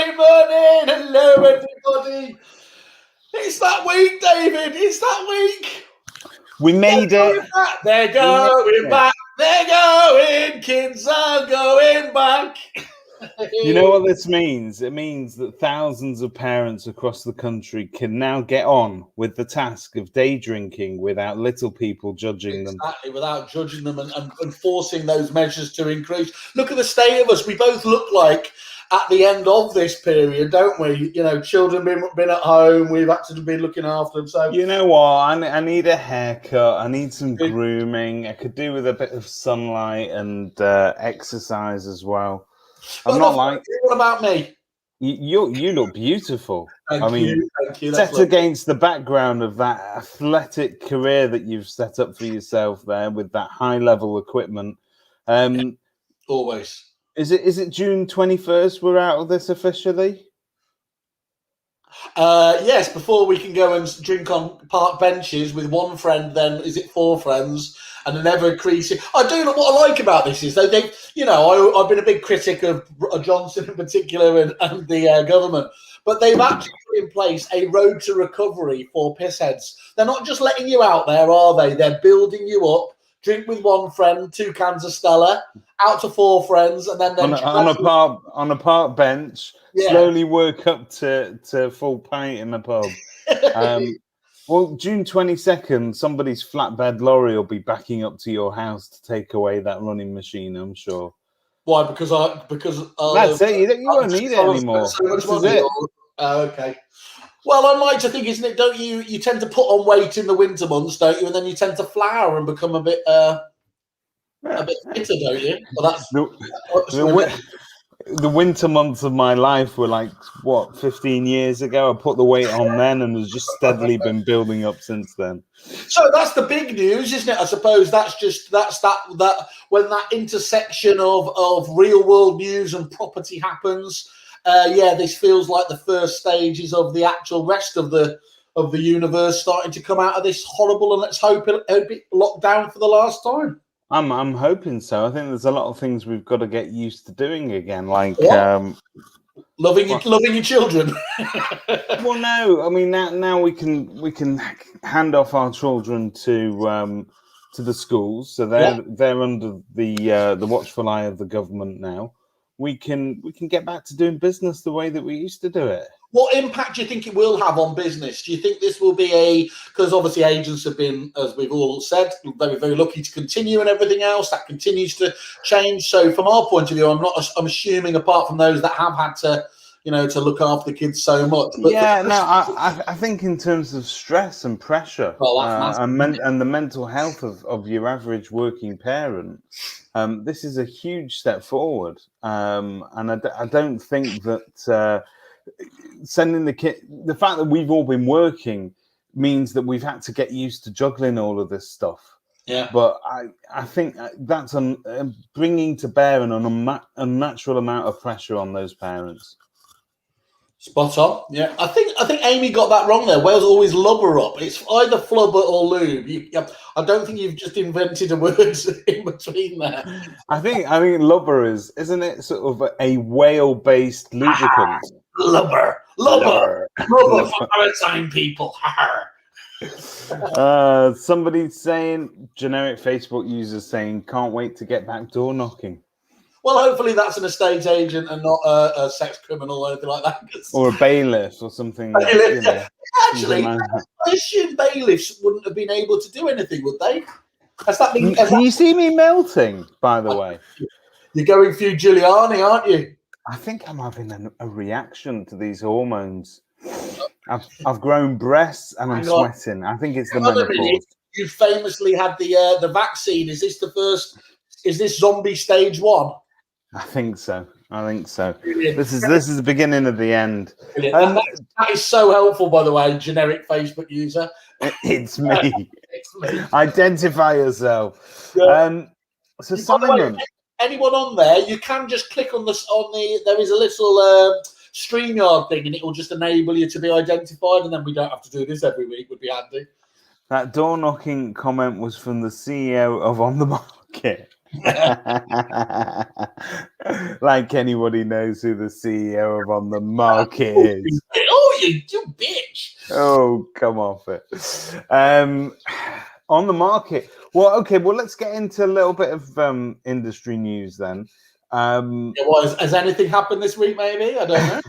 Great morning. Hello, everybody. It's that week, David. It's that week. We made it. They're going back. They're going. Kids are going back. You know what this means? It means that thousands of parents across the country can now get on with the task of day drinking without little people judging them. Exactly, without judging them and forcing those measures to increase. Look at the state of us. We both look like at the end of this period, don't we? You know, children been at home. We've had to be looking after them. So you know what? I need a haircut. I need some grooming. I could do with a bit of sunlight and exercise as well. What about me? You look beautiful. Thank you. Set against the background of that athletic career that you've set up for yourself there with that high level equipment. Always. Is it June 21st we're out of this officially? Yes, before we can go and drink on park benches with one friend, then is it 4 friends and an ever increasing. I do know what I like about this is they I've been a big critic of Johnson in particular and the government, but they've actually put in place a road to recovery for pissheads. They're not just letting you out there, are they? They're building you up. Drink with one friend, 2 cans of Stella, out to 4 friends, and then on a park bench. Yeah. Slowly work up to full pint in the pub. Well, June 22nd, somebody's flatbed lorry will be backing up to your house to take away that running machine, I'm sure. Why? Because that's it. You won't need it anymore. So much money. Okay. Well, I like to think, isn't it? Don't you? You tend to put on weight in the winter months, don't you? And then you tend to flower and become a bit fitter, don't you? Well, the winter months of my life were like 15 years ago. I put the weight on then, and has just steadily been building up since then. So that's the big news, isn't it? I suppose that's that when that intersection of real world news and property happens. This feels like the first stages of the actual rest of the universe starting to come out of this horrible, and let's hope it locked down for the last time. I'm hoping so. I think there's a lot of things we've got to get used to doing again, like loving your children. Well, no, I mean now we can hand off our children to the schools, so they're under the watchful eye of the government now. We can get back to doing business the way that we used to do it. What impact do you think it will have on business? Do you think this will be because obviously agents have been, as we've all said, very, very lucky to continue and everything else that continues to change. So from our point of view, I'm assuming apart from those that have had to, to look after the kids so much. But I think in terms of stress and pressure and the mental health of your average working parent, this is a huge step forward. And I don't think that sending the fact that we've all been working means that we've had to get used to juggling all of this stuff. Yeah. But I think that's bringing to bear an unnatural amount of pressure on those parents. Spot on. Yeah, I think Amy got that wrong there. Wales always lubber up. It's either flubber or lube. I don't think you've just invented a word in between there. I think lubber isn't it sort of a whale-based lubricant? Lubber for maritime people. Somebody saying, generic Facebook users saying, can't wait to get back door knocking. Well, hopefully that's an estate agent and not a sex criminal or anything like that. Or a bailiff or something. Actually, I assume bailiffs wouldn't have been able to do anything, would they? Can you see me melting, by the way? You're going through Giuliani, aren't you? I think I'm having a reaction to these hormones. I've grown breasts and I'm sweating. I think it's the menopause. You famously had the vaccine. Is this the first? Is this zombie stage 1? I think so. Brilliant. This is the beginning of the end. That is so helpful, by the way, generic Facebook user. It's me. It's me. Identify yourself. So Simon, anyone on there, you can just click on the. There is a little StreamYard thing, and it will just enable you to be identified, and then we don't have to do this every week. Would be handy. That door knocking comment was from the CEO of On the Market. Like anybody knows who the CEO of On the Market is. Oh, you bitch. Oh, come off it. On the Market. Well, okay. Well, let's get into a little bit of industry news then. Has anything happened this week? Maybe, I don't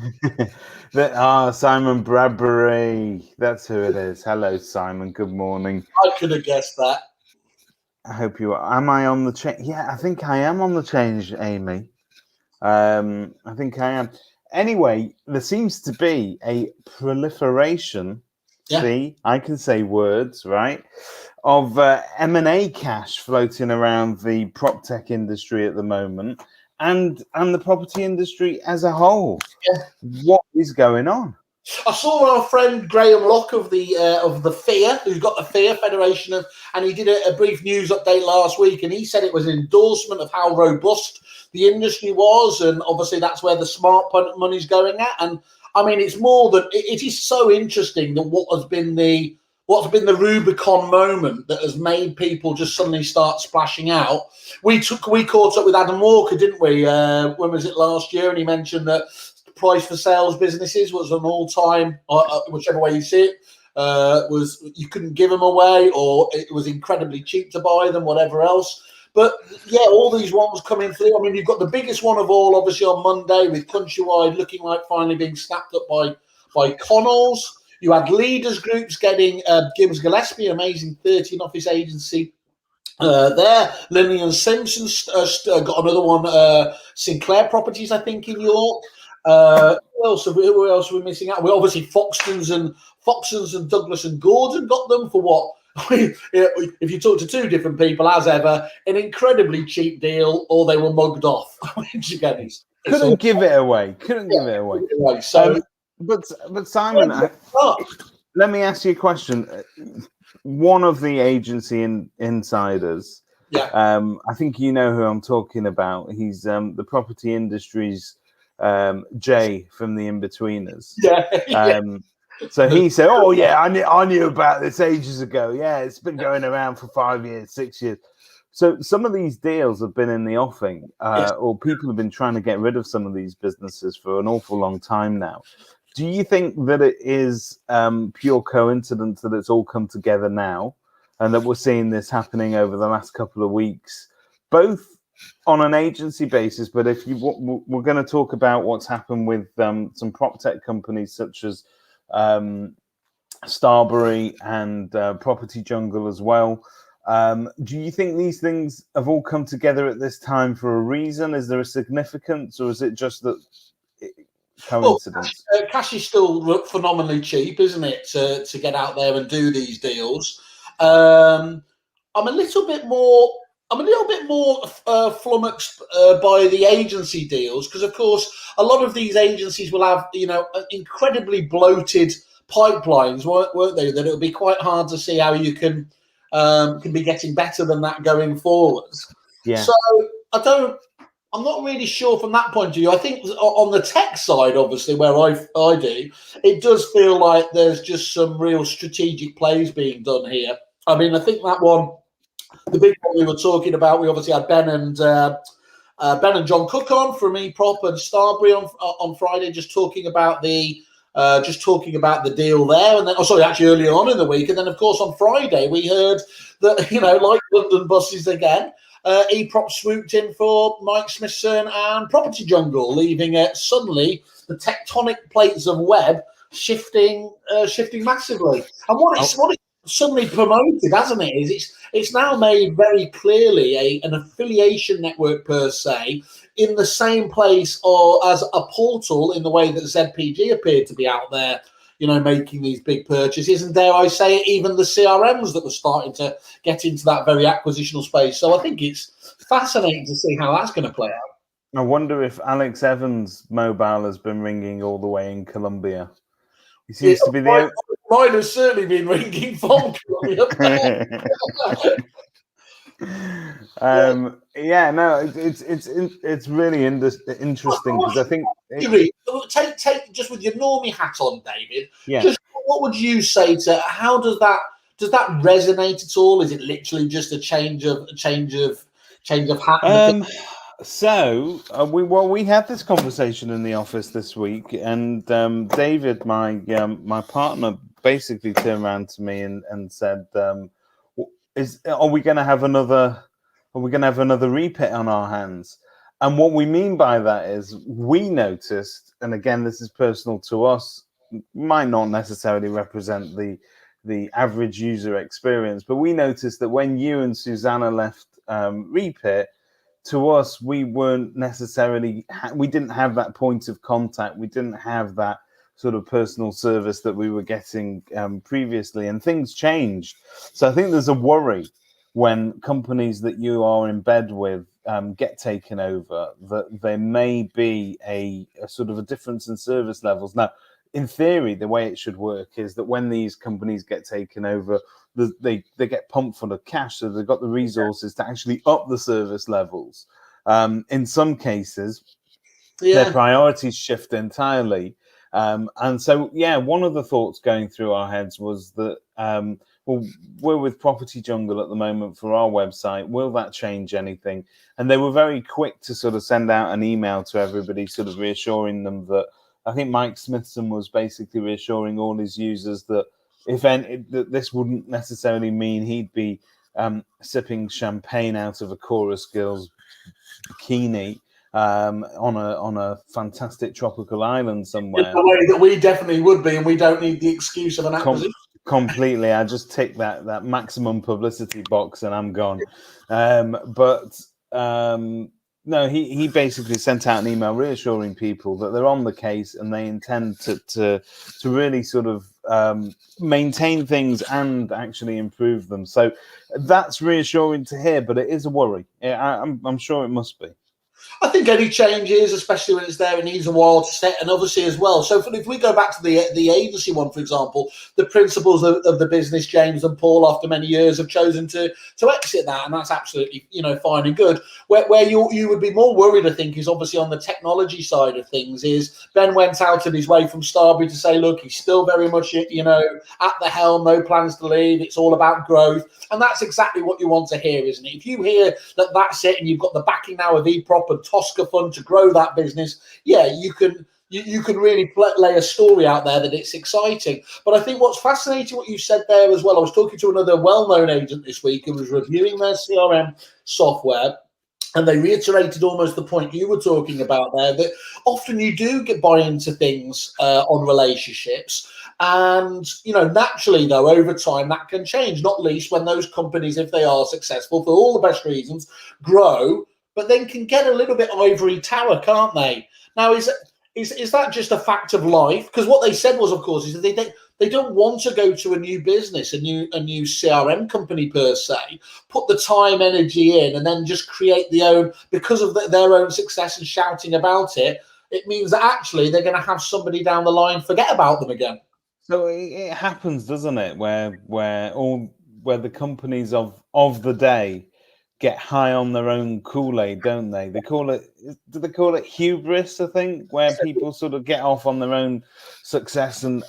know. Simon Bradbury. That's who it is. Hello, Simon. Good morning. I could have guessed that. I hope you are. Am I on the change? Yeah, I think I am on the change, Amy. I think I am. Anyway, there seems to be a proliferation. Yeah. See, I can say words, right? Of M&A cash floating around the prop tech industry at the moment, and the property industry as a whole. Yeah. What is going on? I saw our friend Graham Locke of the FEAR, who's got the FEAR Federation and he did a brief news update last week, and he said it was an endorsement of how robust the industry was, and obviously that's where the smart money's going at. And I mean, it's more than it is so interesting that what's been the Rubicon moment that has made people just suddenly start splashing out. We caught up with Adam Walker, didn't we? When was it, last year? And he mentioned that price for sales businesses was an all-time, whichever way you see it, was you couldn't give them away, or it was incredibly cheap to buy them, whatever else. But yeah, all these ones coming through. I mean, you've got the biggest one of all, obviously, on Monday with Countrywide looking like finally being snapped up by Connells. You had Leaders Groups getting Gibbs Gillespie, an amazing 13-office agency. There, Linley and Simpson got another one. Sinclair Properties, I think, in York. Who else are we missing out? Well, obviously Foxtons and Douglas and Gordon got them for what? If you talk to two different people, as ever, an incredibly cheap deal, or they were mugged off. Couldn't give it away. So, but Simon, let me ask you a question. One of the agency insiders, I think you know who I'm talking about. He's the property industry's Jay from the In-Betweeners. So he said, "Oh yeah, I knew about this ages ago. Yeah, it's been going around for 5 years, 6 years." So some of these deals have been in the offing, or people have been trying to get rid of some of these businesses for an awful long time now. Do you think that it is pure coincidence that it's all come together now, and that we're seeing this happening over the last couple of weeks, both on an agency basis, but if we're going to talk about what's happened with some prop tech companies such as Starbury and Property Jungle as well. Do you think these things have all come together at this time for a reason? Is there a significance, or is it just that coincidence? Well, cash is still phenomenally cheap, isn't it, to get out there and do these deals? I'm a little bit more flummoxed by the agency deals, because of course a lot of these agencies will have incredibly bloated pipelines, weren't they? That it'll be quite hard to see how you can be getting better than that going forwards. Yeah. So I'm not really sure from that point of view. I think on the tech side, obviously, where I do, it does feel like there's just some real strategic plays being done here. I mean, I think that one, the big one we were talking about, we obviously had Ben and John Cook on from eProp and Starbury on Friday, just talking about the deal there. And then, actually earlier on in the week. And then, of course, on Friday, we heard that, like London buses again, eProp swooped in for Mike Smithson and Property Jungle, leaving suddenly the tectonic plates of web shifting massively. And what it's suddenly promoted, hasn't it, is it's now made very clearly an affiliation network per se, in the same place or as a portal, in the way that ZPG appeared to be out there, making these big purchases, and dare I say it, even the CRMs that were starting to get into that very acquisitional space. So I think it's fascinating to see how that's going to play out. I wonder if Alex Evans' mobile has been ringing all the way in Colombia. He seems to be the mine has certainly been ringing from Colombia. It's really interesting, because I think take just with your normie hat on, David. Yeah. Just what would you say to how does that resonate at all? Is it literally just a change of change of hat? We had this conversation in the office this week, and David, my partner, basically turned around to me and said, "Are we going to have another? Are we going to have another repeat on our hands?" And what we mean by that is we noticed, and again, this is personal to us, might not necessarily represent the average user experience, but we noticed that when you and Susanna left Repeat, to us, we weren't necessarily, we didn't have that point of contact. We didn't have that sort of personal service that we were getting previously, and things changed. So I think there's a worry when companies that you are in bed with get taken over, that there may be a sort of a difference in service levels. Now, in theory, the way it should work is that when these companies get taken over, they get pumped full of cash, so they've got the resources to actually up the service levels. In some cases, their priorities shift entirely. And so, one of the thoughts going through our heads was that, we're with Property Jungle at the moment for our website. Will that change anything? And they were very quick to sort of send out an email to everybody, sort of reassuring them that, I think Mike Smithson was basically reassuring all his users that that this wouldn't necessarily mean he'd be sipping champagne out of a Chorus Girls bikini on a fantastic tropical island somewhere. In a way that we definitely would be, and we don't need the excuse of an acquisition. Completely. I just tick that maximum publicity box and I'm gone. No, he basically sent out an email reassuring people that they're on the case and they intend to really sort of maintain things and actually improve them. So that's reassuring to hear, but it is a worry. I'm sure it must be. I think any changes, especially when it's there, it needs a while to set, and obviously as well. So if we go back to the agency one, for example, the principals of the business, James and Paul, after many years, have chosen to exit that, and that's absolutely fine and good. Where you would be more worried, I think, is obviously on the technology side of things. Is Ben went out of his way from Starbury to say, look, he's still very much at the helm, no plans to leave. It's all about growth, and that's exactly what you want to hear, isn't it? If you hear that that's it, and you've got the backing now of eProp and Tosca Fund to grow that business, you can really lay a story out there that it's exciting. But I think what's fascinating, what you said there as well, I was talking to another well-known agent this week who was reviewing their CRM software, and they reiterated almost the point you were talking about there, that often you do buy into things on relationships. And, naturally, though, over time, that can change, not least when those companies, if they are successful, for all the best reasons, grow, but then can get a little bit ivory tower, can't they? Now, is that just a fact of life? Because what they said was, of course, is that they don't want to go to a new business, a new CRM company per se, put the time, energy in, and then just create because of their own success and shouting about it. It means that actually they're going to have somebody down the line forget about them again. So it happens, doesn't it? Where the companies of the day get high on their own Kool-Aid, don't they? Do they call it hubris, I think, where people sort of get off on their own success and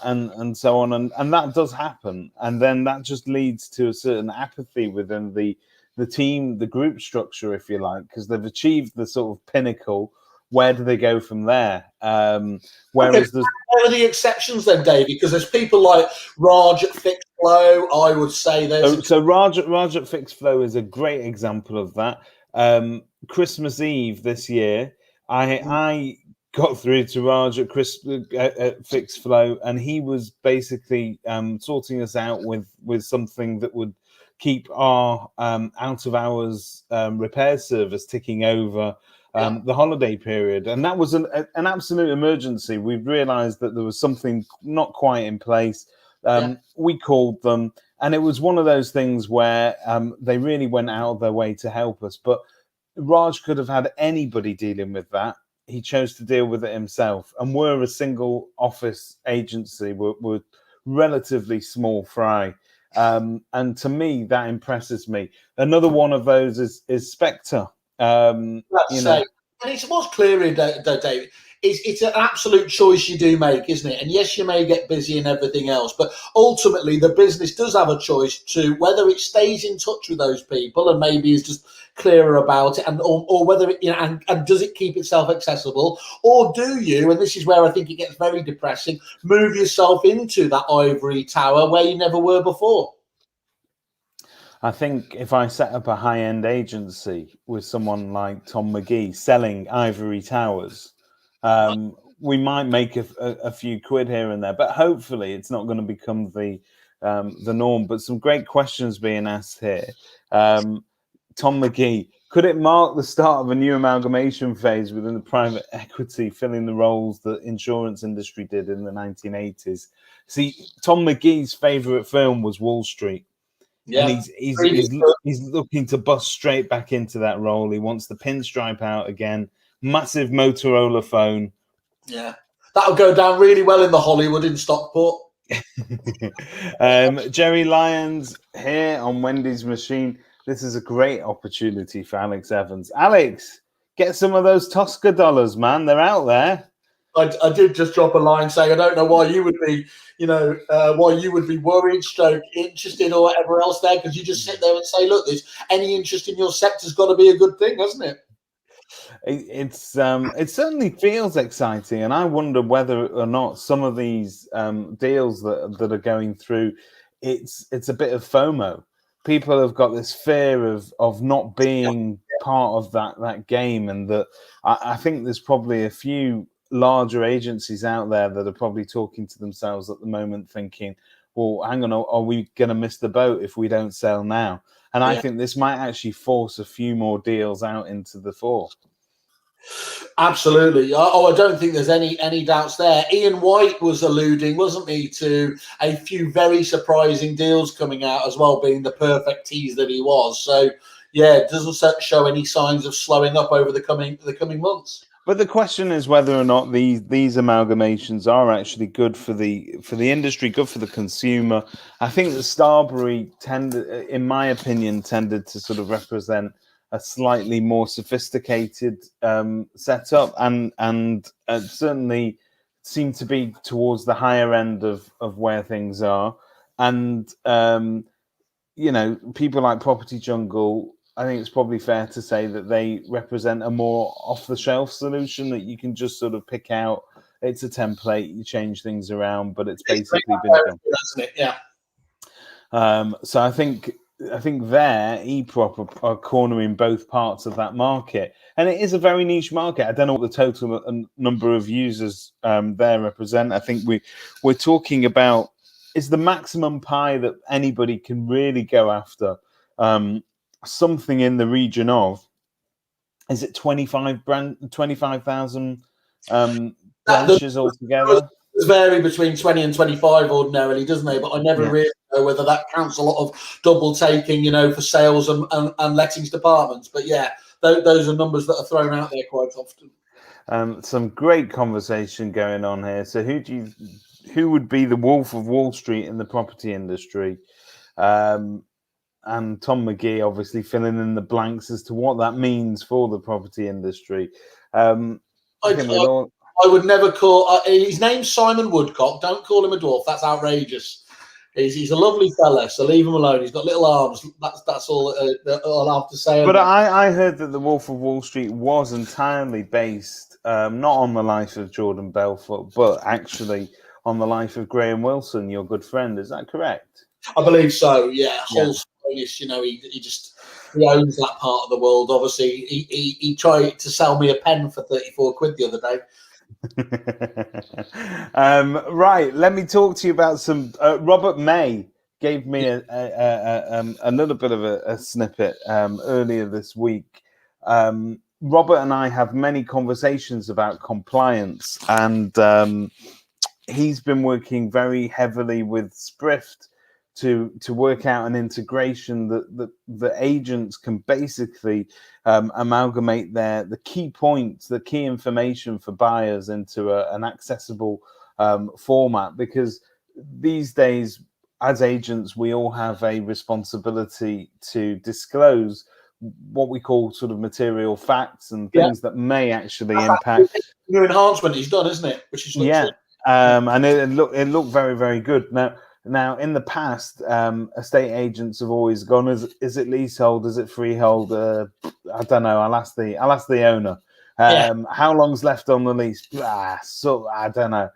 so on. And that does happen. And then that just leads to a certain apathy within the team, the group structure, if you like, because they've achieved the sort of pinnacle. Where do they go from there? Where are the exceptions then, Davey? Because there's people like Raj at Fixflow. I would say there's so Raj at Fixflow is a great example of that. Christmas Eve this year, I got through to Raj at Fixflow, and he was basically sorting us out with something that would keep our out of hours repair service ticking over the holiday period, and that was an absolute emergency. We realized that there was something not quite in place. We called them, and it was one of those things where they really went out of their way to help us. But Raj could have had anybody dealing with that. He chose to deal with it himself, and we're a single office agency. We're relatively small fry. And to me, that impresses me. Another one of those is Spectre. And it's what's clear here, though, David. It's an absolute choice you do make, isn't it? And yes, you may get busy and everything else, but ultimately the business does have a choice to whether it stays in touch with those people and maybe is just clearer about it, and or whether it, and does it keep itself accessible, or do you, and this is where I think it gets very depressing, move yourself into that ivory tower where you never were before? I think if I set up a high-end agency with someone like Tom McGee selling ivory towers, we might make a few quid here and there, but hopefully it's not going to become the norm. But some great questions being asked here. Tom McGee, could it mark the start of a new amalgamation phase within the private equity, filling the roles that insurance industry did in the 1980s? See, Tom McGee's favourite film was Wall Street. Yeah. And he's looking to bust straight back into that role. He wants the pinstripe out again. Massive Motorola phone. Yeah, that'll go down really well in the Hollywood in Stockport. Jerry Lyons here on Wendy's Machine. This is a great opportunity for Alex Evans. Alex, get some of those Tosca dollars, man. They're out there. I did just drop a line saying I don't know why you would be, why you would be worried, stroke interested, or whatever else there, because you just sit there and say, look, there's any interest in your sector's got to be a good thing, hasn't it? It certainly feels exciting, and I wonder whether or not some of these deals that are going through, it's a bit of FOMO. People have got this fear of not being part of that game, and that I think there's probably a few larger agencies out there that are probably talking to themselves at the moment, thinking, "Well, hang on, are we going to miss the boat if we don't sell now?" And I think this might actually force a few more deals out into the fore. Absolutely. I don't think there's any doubts there. Ian White was alluding, wasn't he, to a few very surprising deals coming out as well, being the perfect tease that he was. So, yeah, it doesn't show any signs of slowing up over the coming months. But the question is whether or not these amalgamations are actually good for the industry, good for the consumer. I think that Starbury in my opinion, tended to sort of represent a slightly more sophisticated setup, and certainly seem to be towards the higher end of where things are. And people like Property Jungle, I think it's probably fair to say that they represent a more off-the-shelf solution that you can just sort of pick out. It's a template, you change things around, but it's basically been done. Yeah. So I think there, eProp are cornering both parts of that market, and it is a very niche market. I don't know what the total number of users there represent. I think we're talking about is the maximum pie that anybody can really go after. Something in the region of, is it 25,000 branches altogether? It vary between 20 and 25 ordinarily, doesn't they? But I never really know whether that counts a lot of double taking, for sales and lettings departments. But yeah, those are numbers that are thrown out there quite often. Some great conversation going on here. So who would be the Wolf of Wall Street in the property industry? And Tom McGee obviously filling in the blanks as to what that means for the property industry. I would never call his name's Simon Woodcock. Don't call him a dwarf. That's outrageous. He's a lovely fella, so leave him alone. He's got little arms. That's all I'll have to say. But I heard that the Wolf of Wall Street was entirely based not on the life of Jordan Belfort, but actually on the life of Graham Wilson, your good friend. Is that correct? I believe so. Yeah. He owns that part of the world. Obviously, he tried to sell me a pen for 34 quid the other day. Right, let me talk to you about some. Robert May gave me a little bit of a snippet earlier this week. Robert and I have many conversations about compliance, and he's been working very heavily with Sprift to work out an integration that the agents can basically amalgamate the key points, the key information for buyers into an accessible format. Because these days, as agents, we all have a responsibility to disclose what we call sort of material facts and things that may actually impact. New enhancement he's done, isn't it? Which is and it looked very, very good. Now, Now, in the past, estate agents have always gone, is it leasehold? Is it freehold? I don't know. I'll ask the owner. How long's left on the lease? So I don't know.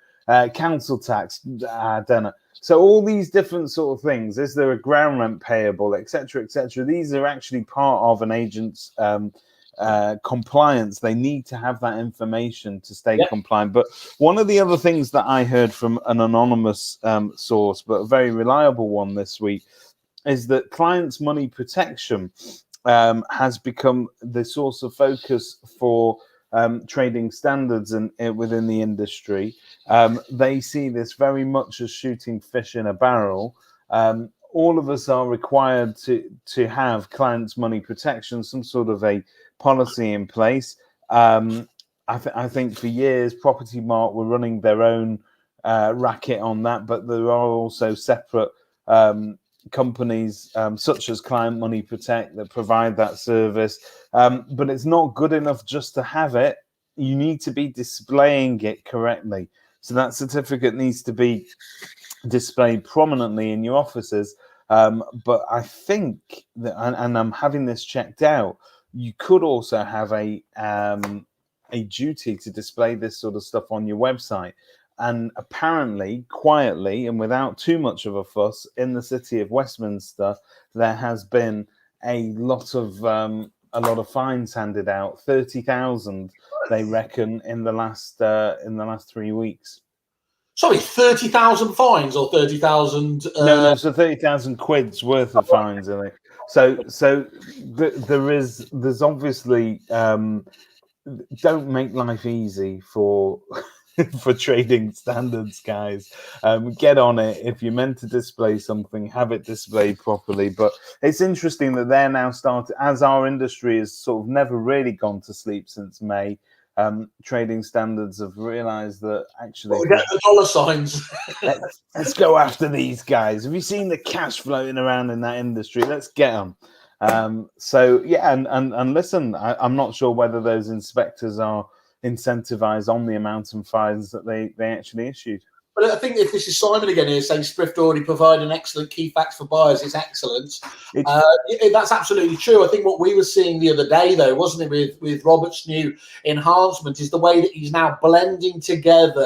Council tax? I don't know. So all these different sort of things. Is there a ground rent payable, etc., etc.? These are actually part of an agent's compliance. They need to have that information to stay compliant. But one of the other things that I heard from an anonymous source, but a very reliable one this week, is that clients' money protection has become the source of focus for trading standards and within the industry. They see this very much as shooting fish in a barrel. All of us are required to have clients' money protection, some sort of a policy in place. I think for years, Property Mart were running their own racket on that, but there are also separate companies such as Client Money Protect that provide that service. But it's not good enough just to have it. You need to be displaying it correctly. So that certificate needs to be displayed prominently in your offices. But I think that, and I'm having this checked out, you could also have a duty to display this sort of stuff on your website. And apparently, quietly and without too much of a fuss, in the city of Westminster, there has been a lot of fines handed out. 30,000, they reckon, in the last 3 weeks. Sorry, 30,000 fines or 30,000? No, so 30,000 quid's worth of fines in it. So there's obviously don't make life easy for for trading standards, guys. Get on it. If you're meant to display something, have it displayed properly. But it's interesting that they're now starting, as our industry has sort of never really gone to sleep since May. Trading standards have realized that actually we get the dollar signs. let's go after these guys. Have you seen the cash floating around in that industry? Let's get them. So yeah, and listen, I'm not sure whether those inspectors are incentivized on the amount of fines that they actually issued. But I think if this is Simon again here saying Sprift already provide an excellent key facts for buyers, it's excellent. That's absolutely true. I think what we were seeing the other day, though, wasn't it, with Robert's new enhancement, is the way that he's now blending together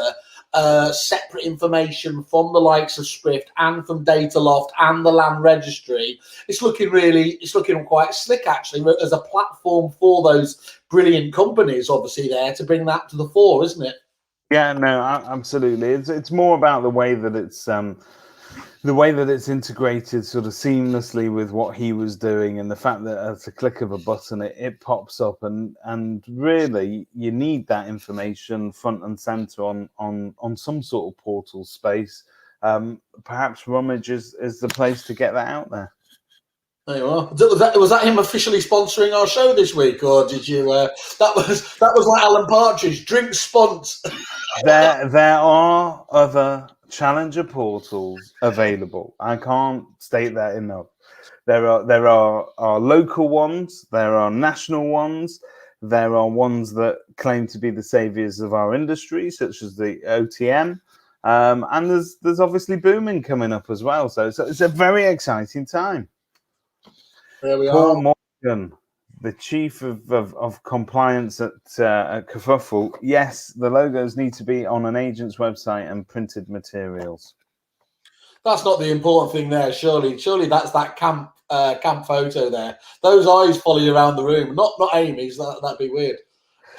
separate information from the likes of Sprift and from Dataloft and the Land Registry. It's looking quite slick, actually, as a platform for those brilliant companies, obviously, there to bring that to the fore, isn't it? Yeah, no, absolutely. It's more about the way that it's integrated sort of seamlessly with what he was doing, and the fact that at a click of a button it pops up, and really you need that information front and center on some sort of portal space. Perhaps Rummage is the place to get that out there. There you are. Was that him officially sponsoring our show this week, or did you? That was like Alan Partridge, drink spons. There are other challenger portals available. I can't state that enough. There are our local ones. There are national ones. There are ones that claim to be the saviors of our industry, such as the OTM. And there's obviously booming coming up as well. So it's a very exciting time. There we Paul are. Morgan, the chief of compliance at Kerfuffle. Yes, the logos need to be on an agent's website and printed materials. That's not the important thing there, surely. Surely that's that camp photo there. Those eyes follow you around the room. Not Amy's. That'd be weird.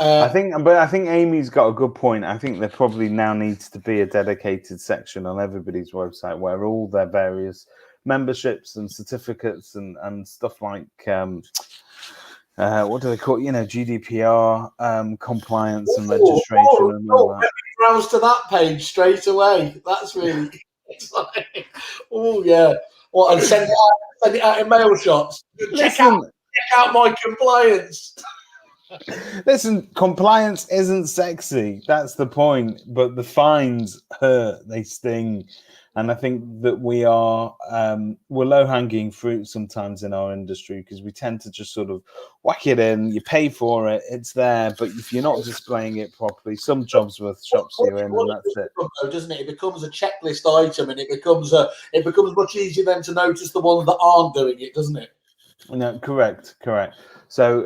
I think Amy's got a good point. I think there probably now needs to be a dedicated section on everybody's website where all their various memberships and certificates and stuff like what do they call it? GDPR compliance and registration and all that. Let me browse to that page straight away. That's really exciting. Oh yeah. What, and send it out in mail shots. Check out my compliance. Listen, compliance isn't sexy. That's the point. But the fines hurt. They sting. And I think that we're low-hanging fruit sometimes in our industry because we tend to just sort of whack it in. You pay for it. It's there. But if you're not displaying it properly, some jobs worth shops you in, and that's it. Doesn't it? It becomes a checklist item, and it becomes much easier then to notice the ones that aren't doing it, doesn't it? No, correct. So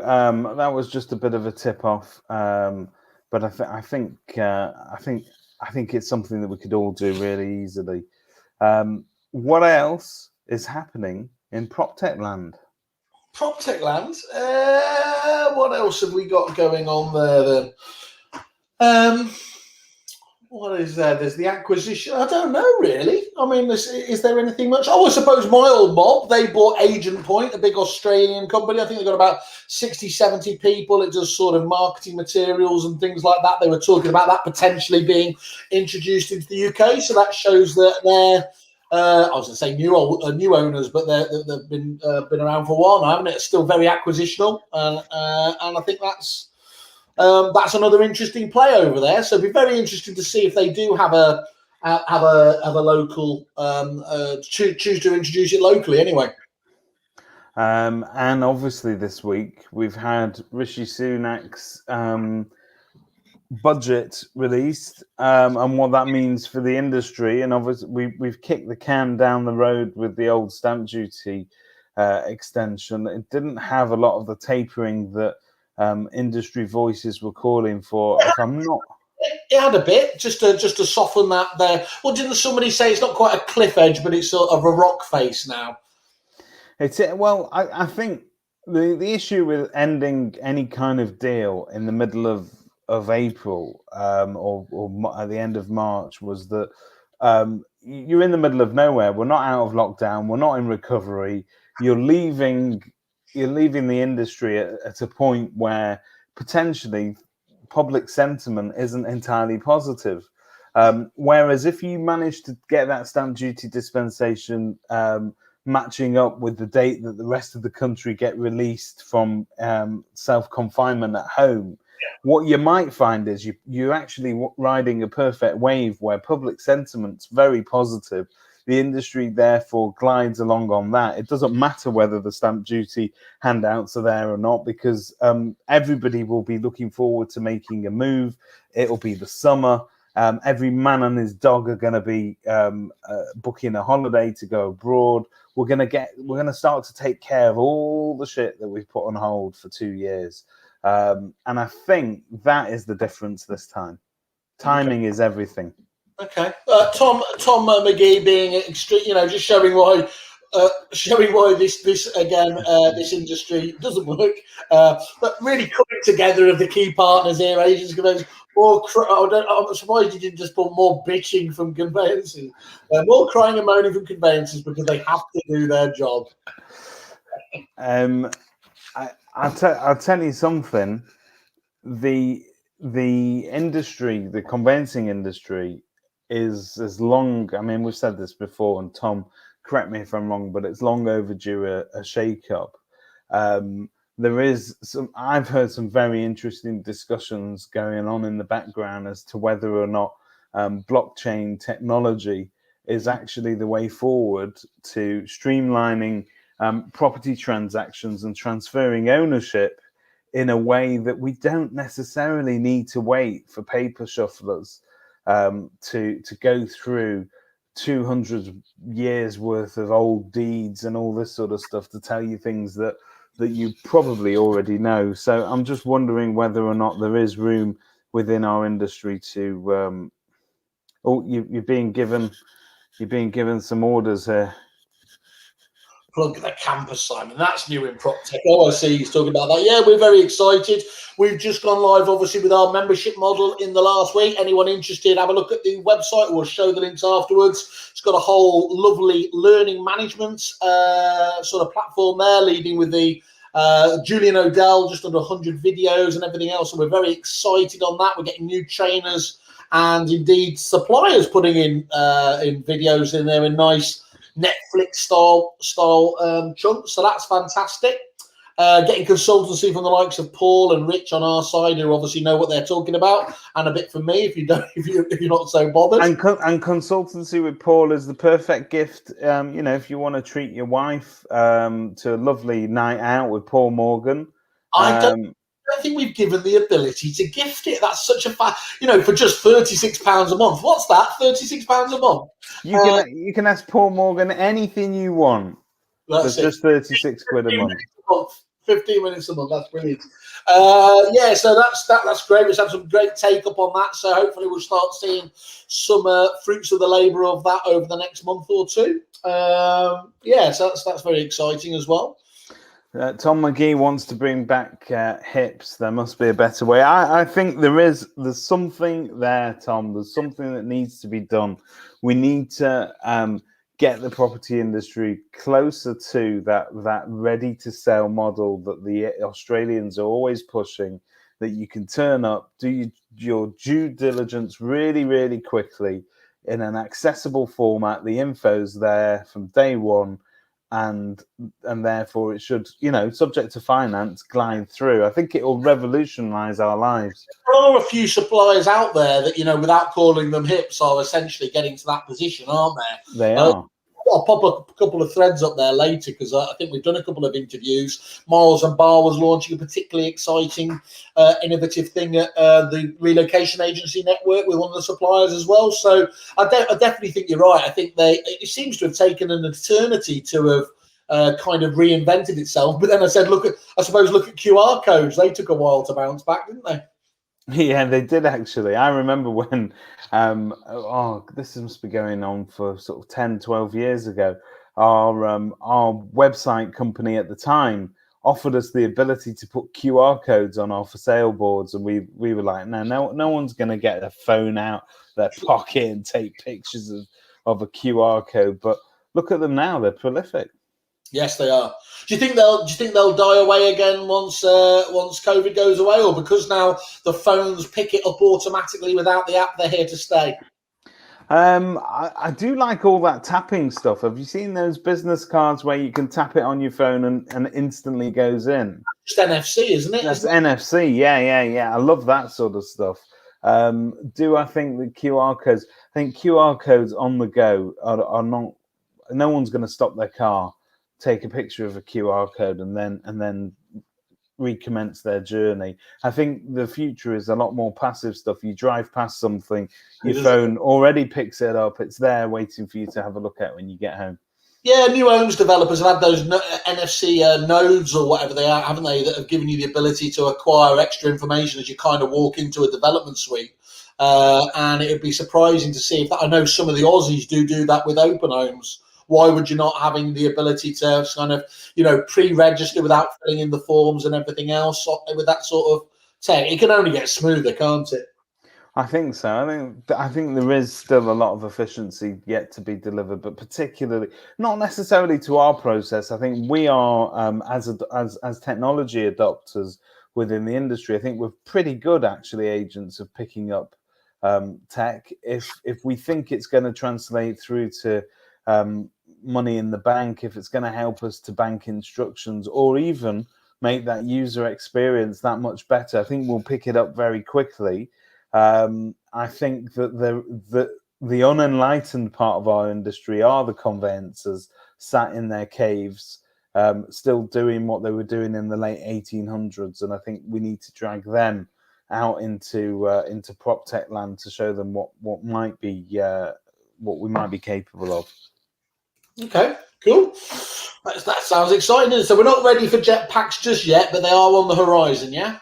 that was just a bit of a tip off, but I think it's something that we could all do really easily. What else is happening in PropTech land? PropTech land. What else have we got going on there then? What is there? There's the acquisition. I don't know, really. I mean, is there anything much? Oh, I suppose my old mob, they bought Agent Point, a big Australian company. I think they've got about 60, 70 people. It does sort of marketing materials and things like that. They were talking about that potentially being introduced into the UK. So that shows that they're, I was going to say new owners, but they've been around for a while now, haven't it? It's still very acquisitional. And I think that's another interesting play over there. So it'd be very interesting to see if they do have a local choose to introduce it locally. Anyway, and obviously this week we've had Rishi Sunak's budget released, and what that means for the industry. And obviously we've kicked the can down the road with the old stamp duty extension. It didn't have a lot of the tapering that industry voices were calling for. If I'm not, it had a bit just to soften that there. Well, didn't somebody say it's not quite a cliff edge, but it's sort of a rock face now? I think the issue with ending any kind of deal in the middle of April or at the end of March was that you're in the middle of nowhere. We're not out of lockdown. We're not in recovery. You're leaving the industry at a point where potentially public sentiment isn't entirely positive. Whereas if you manage to get that stamp duty dispensation matching up with the date that the rest of the country get released from self-confinement at home, what you might find is you're actually riding a perfect wave where public sentiment's very positive. The industry therefore glides along on that. It doesn't matter whether the stamp duty handouts are there or not, because everybody will be looking forward to making a move. It'll be the summer. Every man and his dog are going to be booking a holiday to go abroad. We're going to start to take care of all the shit that we've put on hold for 2 years. And I think that is the difference this time. Timing is everything. Okay, Tom McGee being extreme, just showing why this industry doesn't work. But really coming together of the key partners here, agents, conveyancers. I'm surprised you didn't just put more bitching from conveyancers, more crying and moaning from conveyancers because they have to do their job. I'll tell you something. The industry, the conveyancing industry, is as long. I mean, we've said this before, and Tom, correct me if I'm wrong, but it's long overdue a shake-up. There is I've heard some very interesting discussions going on in the background as to whether or not blockchain technology is actually the way forward to streamlining property transactions and transferring ownership in a way that we don't necessarily need to wait for paper shufflers to go through 200 years worth of old deeds and all this sort of stuff to tell you things that you probably already know. So I'm just wondering whether or not there is room within our industry to you're being given some orders here. Plug the campus, Simon. That's new in PropTech. Oh, I see he's talking about that. Yeah, we're very excited. We've just gone live, obviously, with our membership model in the last week. Anyone interested, have a look at the website. We'll show the links afterwards. It's got a whole lovely learning management sort of platform there, leading with the Julian O'Dell, just under 100 videos and everything else. So we're very excited on that. We're getting new trainers and indeed suppliers putting in videos in there in nice Netflix style chunks, so that's fantastic. getting consultancy from the likes of Paul and Rich on our side, who obviously know what they're talking about, and a bit from me if you're not so bothered. And consultancy with Paul is the perfect gift. If you want to treat your wife to a lovely night out with Paul Morgan. I don't think we've given the ability to gift it. That's such a for just £36 a month. What's that? £36 a month. You can ask Paul Morgan anything you want. That's just 36 quid a month. 15 minutes a month. That's brilliant. So that's great. We've had some great take up on that. So hopefully we'll start seeing some fruits of the labour of that over the next month or two. So that's very exciting as well. Tom McGee wants to bring back hips. There must be a better way. I think there's something there, Tom. There's something that needs to be done. We need to get the property industry closer to that ready-to-sell model that the Australians are always pushing, that you can turn up, do your due diligence really, really quickly in an accessible format. The info's there from day one. And therefore it should, subject to finance, glide through. I think it will revolutionise our lives. There are a few suppliers out there that, without calling them hips, are essentially getting to that position, aren't there? They are. I'll pop a couple of threads up there later because I think we've done a couple of interviews. Miles and Bar was launching a particularly exciting, innovative thing at the Relocation Agency Network with one of the suppliers as well. So I definitely think you're right. I think it seems to have taken an eternity to have kind of reinvented itself. But then I said, look at QR codes. They took a while to bounce back, didn't they? Yeah, they did actually. I remember when, this must be going on for sort of 10, 12 years ago. Our website company at the time offered us the ability to put QR codes on our for sale boards, and we were like, no one's going to get their phone out their pocket and take pictures of a QR code. But look at them now; they're prolific. Yes, they are. Do you think they'll die away again once COVID goes away, or because now the phones pick it up automatically without the app, they're here to stay? I do like all that tapping stuff. Have you seen those business cards where you can tap it on your phone and instantly goes in? Just NFC, isn't it? That's NFC. Yeah. I love that sort of stuff. Do I think the QR codes? I think QR codes on the go are not. No one's going to stop their car, take a picture of a QR code, and then recommence their journey. I think the future is a lot more passive stuff. You drive past something, your phone already picks it up. It's there waiting for you to have a look at when you get home. Yeah, new homes developers have had those NFC nodes or whatever they are, haven't they, that have given you the ability to acquire extra information as you kind of walk into a development suite. And it would be surprising to see if that. I know some of the Aussies do that with open homes. Why would you not having the ability to kind of, pre-register without filling in the forms and everything else with that sort of tech? It can only get smoother, can't it? I think so. I think there is still a lot of efficiency yet to be delivered, but particularly not necessarily to our process. I think we are as technology adopters within the industry. I think we're pretty good actually agents of picking up tech. If we think it's going to translate through to money in the bank, if it's going to help us to bank instructions or even make that user experience that much better, I think we'll pick it up very quickly. I think that the unenlightened part of our industry are the conveyancers sat in their caves, still doing what they were doing in the late 1800s, and I think we need to drag them out into prop tech land to show them what might be what we might be capable of. Okay, cool. That sounds exciting. So we're not ready for jetpacks just yet, but they are on the horizon, yeah?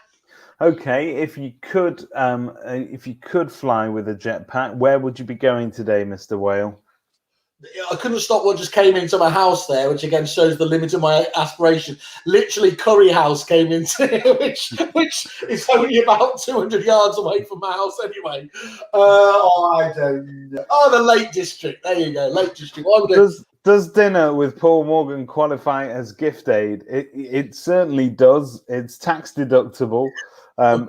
Okay, if you could fly with a jetpack, where would you be going today, Mr. Whale? I couldn't stop what just came into my house there, which again shows the limit of my aspiration. Literally, Curry House came into which is only about 200 yards away from my house anyway. I don't know. Oh, the Lake District. There you go, Lake District. Does dinner with Paul Morgan qualify as gift aid? It certainly does. It's tax deductible.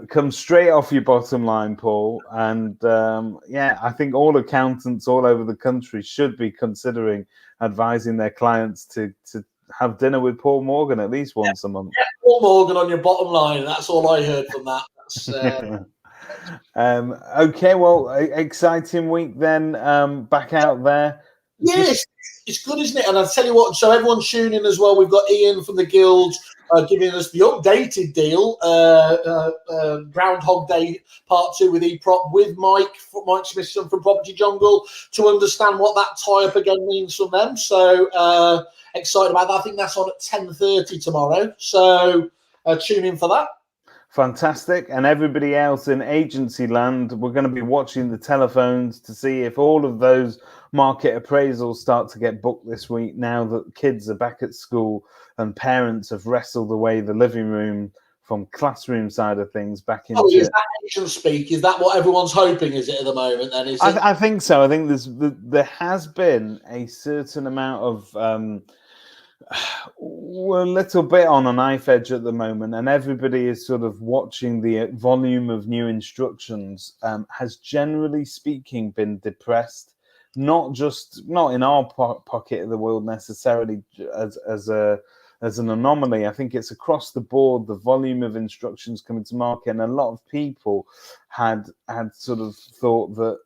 Comes straight off your bottom line, Paul. And I think all accountants all over the country should be considering advising their clients to have dinner with Paul Morgan at least once a month. Yeah, Paul Morgan on your bottom line. That's all I heard from that. Okay, well, exciting week then. Back out there. Yes, it's good, isn't it? And I'll tell you what, so everyone's tuning as well. We've got Ian from the Guild giving us the updated deal, Groundhog Day Part 2 with eProp, with Mike Smithson from Property Jungle, to understand what that tie-up again means from them. So excited about that. I think that's on at 10:30 tomorrow. So tune in for that. Fantastic. And everybody else in agency land, we're going to be watching the telephones to see if all of those market appraisals start to get booked this week, now that kids are back at school and parents have wrestled away the living room from classroom side of things back into... is that agent speak? Is that what everyone's hoping, is it, at the moment? Then is it? I think so. I think there has been a certain amount of... we're a little bit on a knife edge at the moment, and everybody is sort of watching the volume of new instructions. Has generally speaking been depressed, not in our pocket of the world necessarily as an anomaly. I think it's across the board, the volume of instructions coming to market, and a lot of people had sort of thought that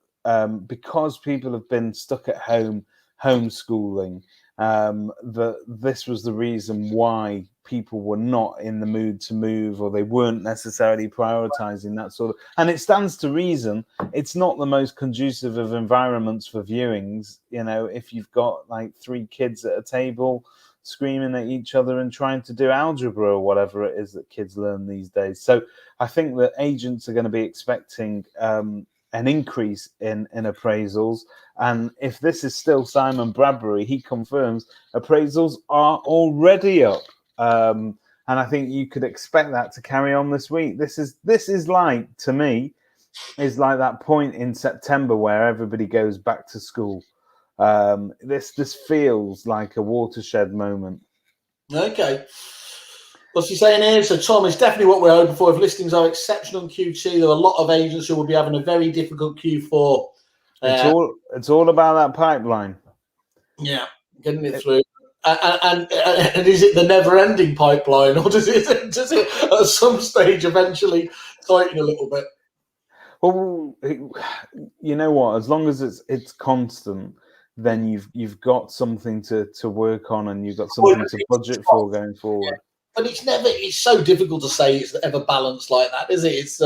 because people have been stuck at home homeschooling, that this was the reason why people were not in the mood to move, or they weren't necessarily prioritizing that sort of... And it stands to reason it's not the most conducive of environments for viewings, if you've got like 3 kids at a table screaming at each other and trying to do algebra or whatever it is that kids learn these days. So I think that agents are going to be expecting an increase in appraisals. And if this is still Simon Bradbury, he confirms appraisals are already up. And I think you could expect that to carry on this week. This is like, to me, is like that point in September where everybody goes back to school. This feels like a watershed moment. Okay. What's he saying here? So, Tom, it's definitely what we're hoping for. If listings are exceptional in Q2, there are a lot of agents who will be having a very difficult Q4. It's all about that pipeline. Yeah, getting it through. And is it the never-ending pipeline, or does it at some stage eventually tighten a little bit? Well, you know what? As long as it's constant, then you've got something to work on, and you've got something to budget for going forward. But it's so difficult to say it's ever balanced like that, is it? It's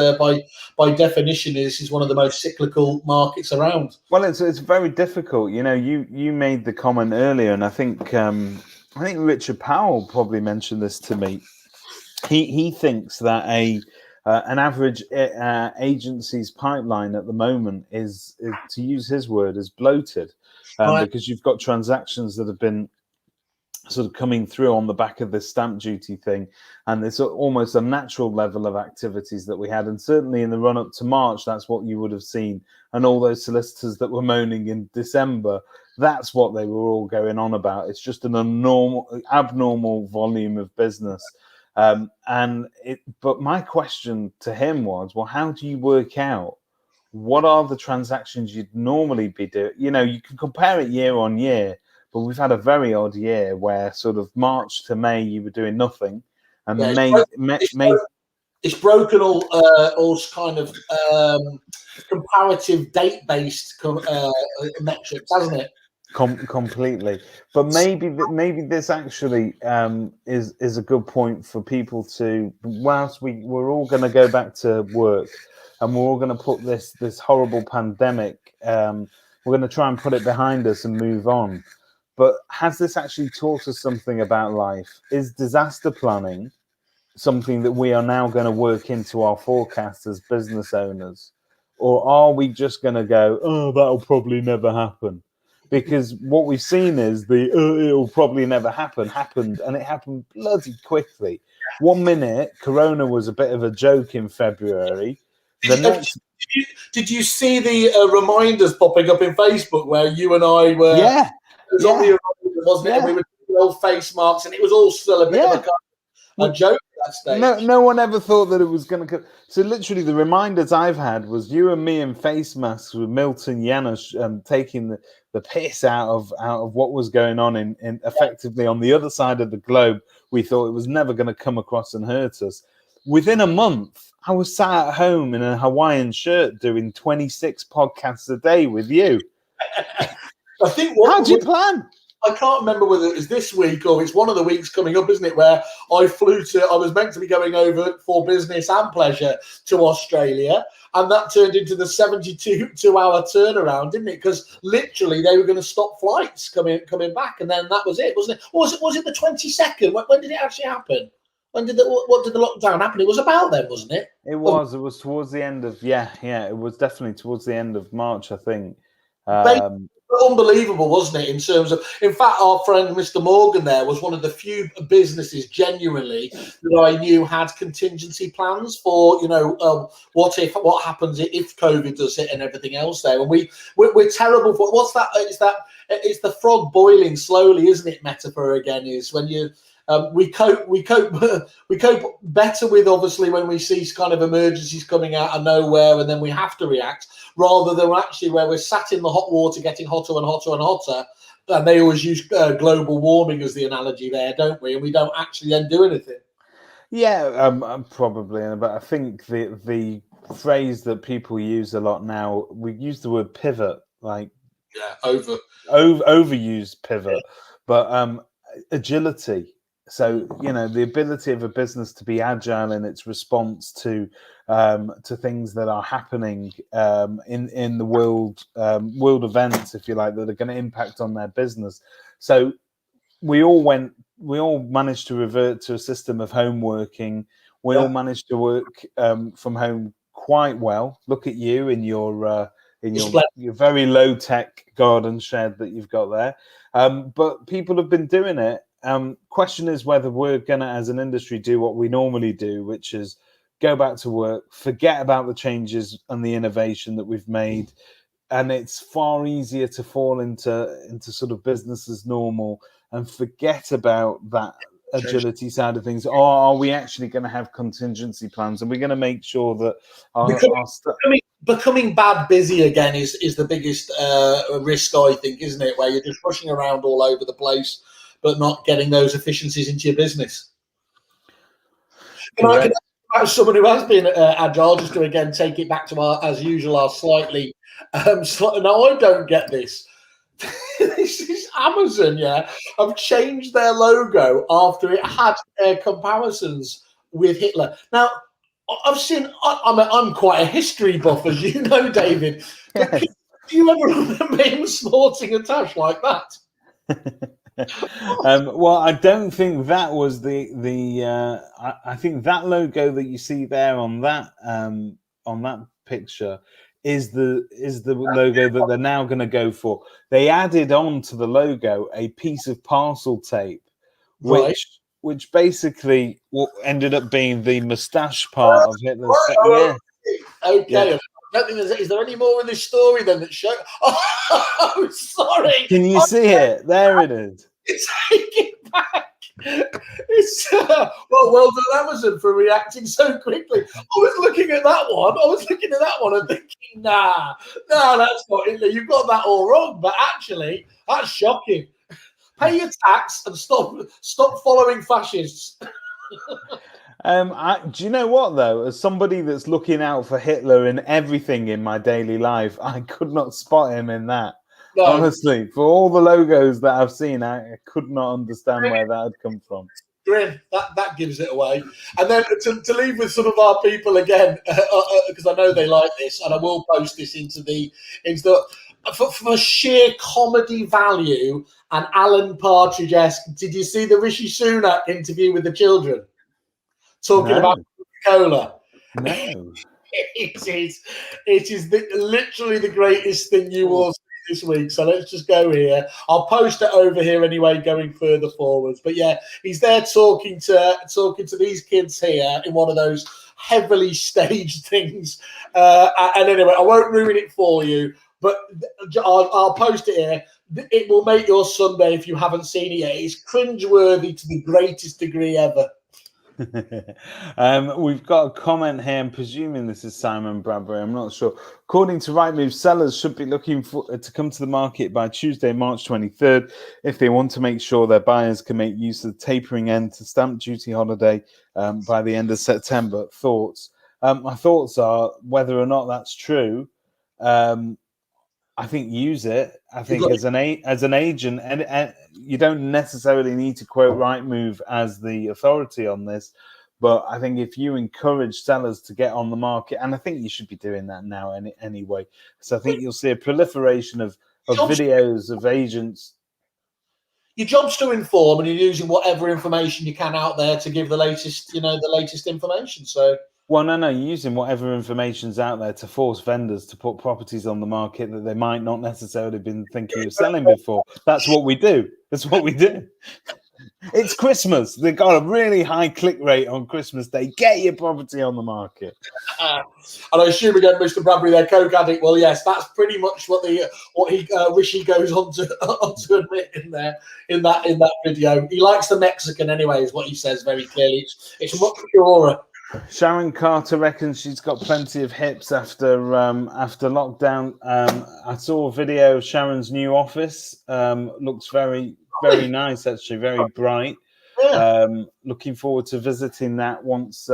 by definition, this is one of the most cyclical markets around. Well, it's very difficult. You made the comment earlier, and I think Richard Powell probably mentioned this to me. He thinks that an average agency's pipeline at the moment is, to use his word, is bloated, right, because you've got transactions that have been sort of coming through on the back of this stamp duty thing, and there's almost a natural level of activities that we had, and certainly in the run up to March, that's what you would have seen. And all those solicitors that were moaning in December, that's what they were all going on about. It's just an abnormal volume of business. But my question to him was, well, how do you work out what are the transactions you'd normally be doing? You can compare it year on year, but we've had a very odd year where sort of March to May you were doing nothing, and it's broken all kind of comparative date-based metrics, hasn't it? Completely. But maybe this actually is a good point for people to, whilst we're all going to go back to work, and we're all going to put this horrible pandemic, we're going to try and put it behind us and move on. But has this actually taught us something about life? Is disaster planning something that we are now going to work into our forecast as business owners? Or are we just going to go, oh, that'll probably never happen? Because what we've seen is it'll probably never happen happened, and it happened bloody quickly. 1 minute, Corona was a bit of a joke in February. Did you see the reminders popping up in Facebook where you and I were... Yeah. It was on the reminders, wasn't it? And we were doing old face marks, and it was all still a bit of a a joke at that stage. No one ever thought that it was going to come. So literally, the reminders I've had was you and me in face masks with Milton Janusz taking the piss out of what was going on in effectively on the other side of the globe. We thought it was never going to come across and hurt us. Within a month, I was sat at home in a Hawaiian shirt doing 26 podcasts a day with you. I think. How'd you plan? I can't remember whether it was this week or it's one of the weeks coming up, isn't it? Where I was meant to be going over for business and pleasure to Australia, and that turned into the 72-hour turnaround, didn't it? Because literally they were going to stop flights coming back, and then that was it, wasn't it? Or was it the 22nd? When did it actually happen? What did the lockdown happen? It was about then, wasn't it? It was towards the end of it was definitely towards the end of March, I think. Unbelievable, wasn't it? In fact, our friend Mr. Morgan there was one of the few businesses genuinely that I knew had contingency plans for, what happens if COVID does hit and everything else there. And we're terrible for what's that? It's the frog boiling slowly, isn't it? Metaphor again is when you. We cope better with obviously when we see kind of emergencies coming out of nowhere and then we have to react, rather than actually where we're sat in the hot water getting hotter and hotter and hotter. And they always use global warming as the analogy there, don't we? And we don't actually then do anything. Yeah, probably. But I think the phrase that people use a lot now, we use the word pivot, overused pivot, but agility. So, the ability of a business to be agile in its response to things that are happening in the world events, if you like, that are going to impact on their business. So we all managed to revert to a system of home working. We all managed to work from home quite well. Look at you in your very low tech garden shed that you've got there. But people have been doing it. Question is whether we're going to, as an industry, do what we normally do, which is go back to work, forget about the changes and the innovation that we've made. And it's far easier to fall into sort of business as normal and forget about that agility side of things. Or are we actually going to have contingency plans? And we're going to make sure that becoming bad busy again is the biggest risk, I think, isn't it? Where you're just rushing around all over the place, but not getting those efficiencies into your business. Can as someone who has been agile, just to again take it back to our slightly. Now I don't get this. This is Amazon, have changed their logo after it had comparisons with Hitler. Now I've seen. I'm quite a history buff, as you know, David. Do you ever remember him sporting a tash like that? Well, I don't think that was I think that logo that you see there on that picture is the logo that they're now going to go for. They added on to the logo a piece of parcel tape, which basically ended up being the moustache part of Hitler's. Okay. Yeah. I don't think is there any more in this story then that show? Oh, sorry. Can you see it? There it is. Take it back. It's well done, Amazon, for reacting so quickly. I was looking at that one and thinking, nah, that's not Hitler. You've got that all wrong. But actually, that's shocking. Pay your tax and stop following fascists. Do you know what, though? As somebody that's looking out for Hitler in everything in my daily life, I could not spot him in that. No. Honestly, for all the logos that I've seen, I could not understand where that had come from. Grim, that gives it away. And then to leave with some of our people again, because I know they like this, and I will post this for sheer comedy value and Alan Partridge-esque. Did you see the Rishi Sunak interview with the children? Talking about Coca-Cola. No. It is literally the greatest thing you will see this week. So let's just go here. I'll post it over here anyway, going further forwards. But yeah, he's there talking to these kids here in one of those heavily staged things. And anyway, I won't ruin it for you, but I'll post it here. It will make your Sunday if you haven't seen it yet. It's cringeworthy to the greatest degree ever. We've got a comment here. I'm presuming this is Simon Bradbury. I'm not sure. According to Rightmove, sellers should be looking to come to the market by Tuesday, March 23rd, if they want to make sure their buyers can make use of the tapering end to stamp duty holiday by the end of September. Thoughts? My thoughts are whether or not that's true. I think use it. I think as an agent, and you don't necessarily need to quote Rightmove as the authority on this, but I think if you encourage sellers to get on the market, and I think you should be doing that now anyway. So I think you'll see a proliferation of videos of agents. Your job's to inform, and you're using whatever information you can out there to give the latest, the latest information. So. Well, no, you're using whatever information's out there to force vendors to put properties on the market that they might not necessarily been thinking of selling before. That's what we do. That's what we do. It's Christmas. They've got a really high click rate on Christmas Day. Get your property on the market. And I assume again, Mr. Bradbury, their coke addict. Well, yes, that's pretty much what Rishi goes on to admit in that video. He likes the Mexican anyway, is what he says very clearly. It's much purer. Sharon Carter reckons she's got plenty of hips after lockdown. I saw a video of Sharon's new office. Looks very, very nice, actually, very bright. Yeah. Looking forward to visiting that once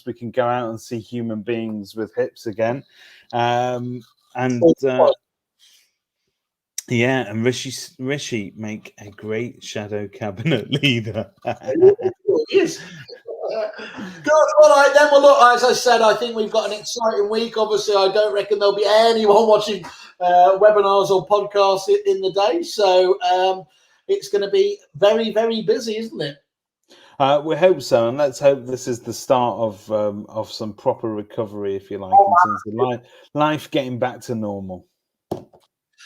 we can go out and see human beings with hips again. And Rishi make a great shadow cabinet leader. Yes. Good. All right, then. Well, look, as I said, I think we've got an exciting week. Obviously, I don't reckon there'll be anyone watching webinars or podcasts in the day. So it's going to be very, very busy, isn't it? We hope so, and let's hope this is the start of some proper recovery, if you like, in terms of life getting back to normal.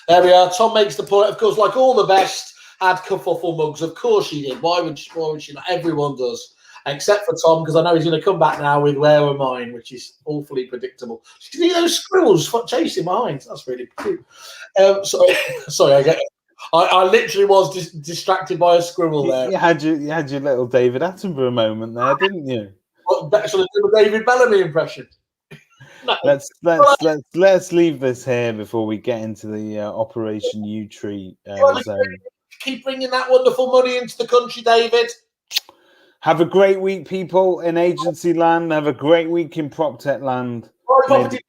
There we are. Tom makes the point. Of course, like all the best had kerfuffle mugs. Of course she did. Why would she not? Everyone does. Except for Tom, because I know he's going to come back now with "Where Are Mine," which is awfully predictable. See those squirrels chasing behind? That's really cute. Sorry, I literally was distracted by a squirrel there. You had your little David Attenborough moment there, didn't you? What, should I do a David Bellamy impression? No. Let's leave this here before we get into the Operation U Tree zone. Keep bringing that wonderful money into the country, David. Have a great week, people in agency land. Have a great week in PropTech land. Bye-bye.